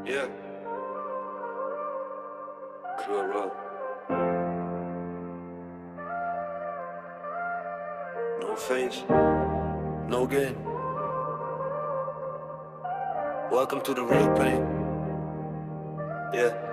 Yeah. Crew rock. No face, no gain. Welcome to the real pain. Yeah.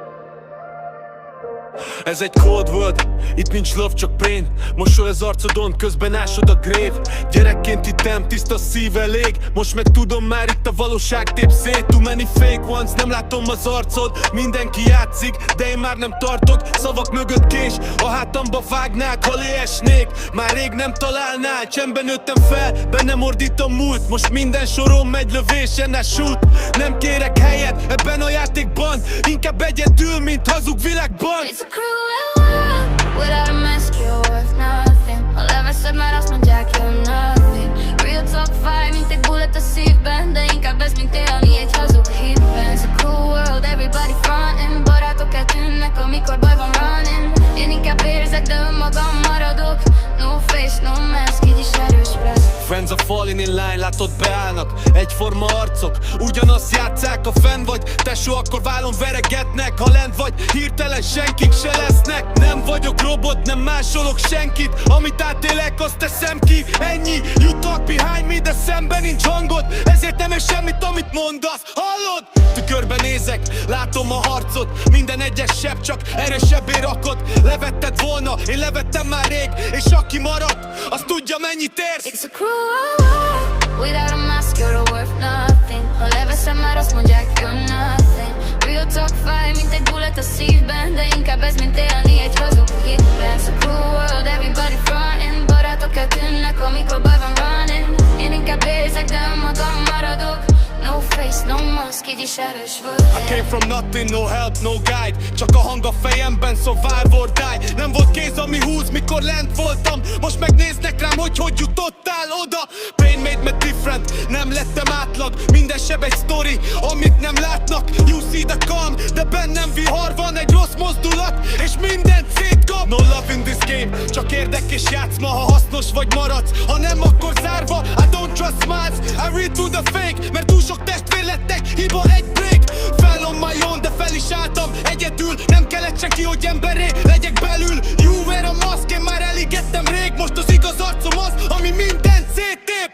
Ez egy cold word, itt nincs love, csak pain. Mosoly az arcodon, közben ásod a grave. Gyerekként hittem, tiszta szív elég. Most meg tudom, már itt a valóság tép szét. Too many fake ones, nem látom az arcod. Mindenki játszik, de én már nem tartok. Szavak mögött kés, a hátamba vágnák, ha leesnék. Már rég nem találnál, csendben nőttem fel. Bennem ordít a múlt, most minden soron megy lövés, enne shoot. Nem kérek helyet ebben a játékban, inkább egyedül, mint hazug világban. It's a cruel world, without a mask you're worth nothing. Ha leveszed már azt mondják you're nothing. Real talk fire, mint egy bullet a szívben, de inkább ez mint élni egy hazug hitben. It's a cruel world, everybody frontin'. Barátok eltűnnek, amikor baj van running. Én inkább érzek, de önmagam maradok. No face, no mask, így is erős lesz. Friends are falling in line, látod beállnak. Egyforma arcok, ugyanazt játsszák. Ha fenn vagy, tesó, akkor vállon veregetnek. Ha lent vagy, hirtelen senkik se lesznek. Nem vagyok robot, nem másolok senkit. Amit átélek, azt teszem ki. Ennyi, you talk behind me, de szemben nincs hangod. Ezért nem ér semmit, amit mondasz, hallod? Tükörben nézek, látom a harcot. Minden egyes seb csak erősebbé rakod. Levetted volna, én levettem már rég. És aki maradt, az tudja mennyit érsz. It's a cruel world, without a mask you're worth nothing. Ha leveszem már azt mondják you're nothing. Real talk fire, mint egy bullet a szívben, de inkább ez mint élni egy hazug hitben. It's a cruel world, everybody frontin'. Barátok eltűnnek, amikor baj van running. Én inkább érzek, de önmagam maradok. No face, no mask, így is erős vagy. I came from nothing, no help, no guide. Csak a hang a fejemben, survive or die. Nem volt kéz, ami húz, mikor lent voltam. Most megnéznek rám, hogy jutottál oda. Pain made me different, nem lettem átlag. Minden seb egy story, amit nem látnak. You see the calm, de bennem vihar van. Egy rossz mozdulat, és mindent szétkap. No love in this game, csak érdek és játszma. Ha hasznos vagy maradsz, ha nem, akkor zárva. I don't trust smiles, I read through the fake. Mert túl sok testvér lettek, hiba egy break. Fell on my own, de fel is álltam egyedül. Nem kellett senki, hogy emberré legyek belül. You wear a mask, én már elégettem rég. Most az igaz arcom az, ami mindent széttép.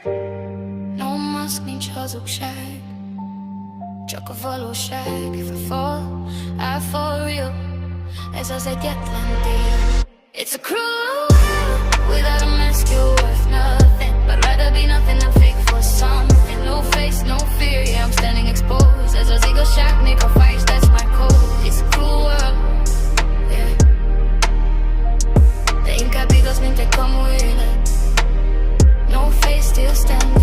No mask, nincs hazugság, csak a valóság. If I fall, I fall real. Ez az egyetlen deal. It's a cruel world, without a mask you're worth nothing. But rather be nothing than fake for something. No face, no fear, yeah, I'm standing exposed. Ez az igazság, néha fights, that's my code. It's a cruel world, yeah. De inkább igaz, mint egy kamu élet. No face, still standing.